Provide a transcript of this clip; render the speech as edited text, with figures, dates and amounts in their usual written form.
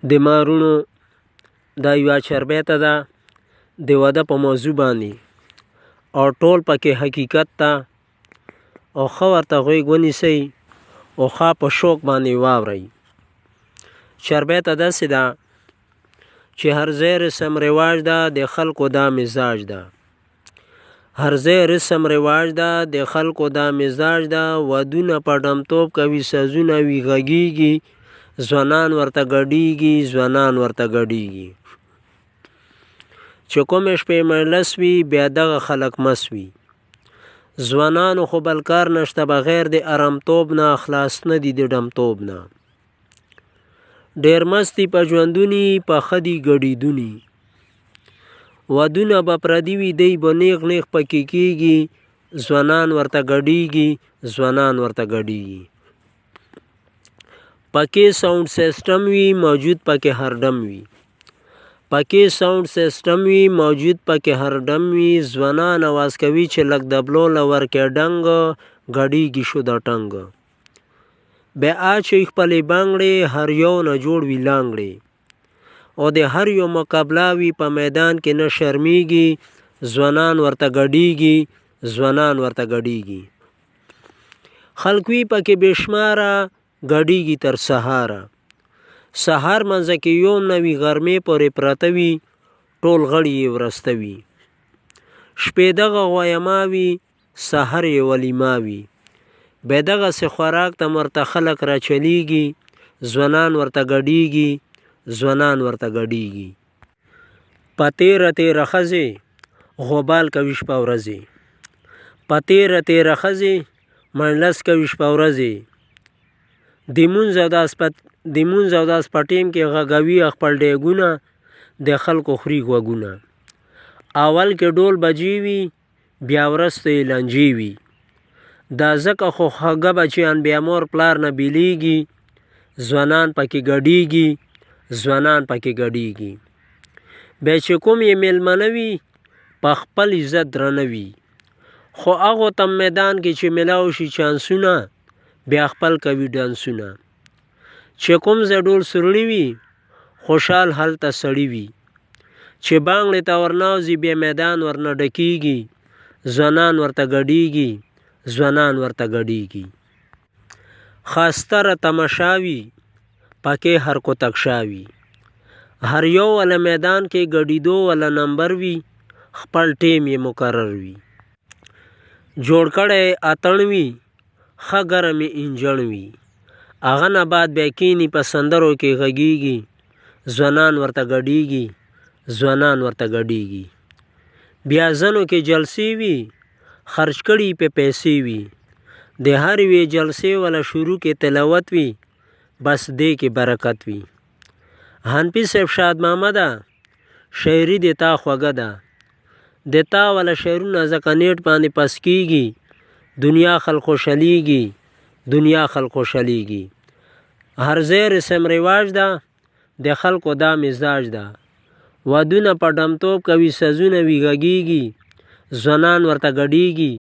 د مارونو دا یوه چربیته ده د واده په موضوع باندې او ټول پکې حقیقت ته او ښه ورته غوږ ونیسئ او ښه په شوق باندې واورئ. چربیته داسې ده چې هر ځای رسم رواج ده د خلکو دا مزاج ده. هر ځای رسم رواج ده د خلکو دا مزاج ده. ودونه په ډمتوب کوي، سازونه وي غږیږي، ځوانان ورته ګډیږي، ځوانان ورته ګډیږي. چې کومې شپې مجلس وي بیا دغه خلک مس وي. ځوانانو خو بل کار نشته بغیر د ارامتوب نه، خلاص نه دي د ډمتوب نه. ډېر مستی په ژوندوني په ښه دي ګډېدوني. ودونه به پردي وي دی به نیغ نیغ پکې کېږي، ځوانان ورته ګډېږي، ځوانان ورته ګډېږي. پکې ساؤنډ سیسټم وي موجود پکې هر ډم وي. پکې ساؤنډ سیسټم وي موجود پکې هر ډم وي. ځوانان اواز کوي چې لږ د بلو له ورکې ډنګ، ګډېږي شو د ټنګ. بیا اچوي خپلې بنګړې هر یو نه جوړ وي لانګړې. او د هر یو مقابله وي په میدان کې نه شرمیږي، ځوانان ورته ګډېږي، ځوانان ورته ګډېږي. خلک وي پکې بې شماره ګډېږي تر سهاره. سهار منځه کې یوم نه وي غرمې پورې پرته وي، ټول غړي یې ورسته وي. شپې دغه غویما وي، سحر یې ولیما وي. بیا دغسې خوراک ته ورته خلک راچلیږي، ځوانان ورته ګډېږي، ځوانان ورته ګډېږي. په تېره تېره ښځې غوبال کوي شپه ورځې. په تېره تېره ښځې مجلس کوي شپه ورځې. د مونځ او داس په ټیم کې غږوي خپل ډیګونه، د خلکو خوري غوږونه. اول کې ډول بجې وي بیا وروسته یې لانجې وي. دا ځکه خو خوږه بچیان بیا مور پلار نه بیلیږي، ځوانان پکې ګډېږي، ځوانان پکې ګډېږي. بیا چې کوم یې میلمنه وي په خپل عزت درنه وي. خو هغو ته میدان کې چې میلاو شي چانسونه، بیا خپل کوي ډانسونه. چې کوم ځای ډول سروړي وي خوشحال هلته سړي وي. چې بانګړې ته ورناوځي بیا میدان ورنه ډکېږي، ځوانان ورته ګډېږي، ځوانان ورته ګډېږي. خاستره تماشا وي پکې هر کوتک شاوي. هر یو والا میدان کې ګډېدو والا نمبر وي، خپل ټیم یې مقرر وي. جوړ کړی اتڼ وي ښه ګرم یې انجن وي. هغه نه بعد بیا کیني په سندرو کې غږېږي، ځوانان ورته ګډېږي، ځوانان ورته ګډېږي. بیا ځنو کې جلسې وي خرچ کړي په پیسې وي. د هر یوې جلسې والا شروع کې تلاوت وي، بس دې کې برکت وي. حنفي صاحب شاد محمده شاعري د تا خوږه ده. د تا والا شعرونه ځکه نیټ باندې پس کېږي، دنیا خلک خوشحالېږي، دنیا خلک خوشحالېږي. هر ځای رسم رواج ده د خلکو دا مزاج ده. ودونه په ډمتوب کوي، سازونه وي غږېږي، ځوانان ورته ګډېږي.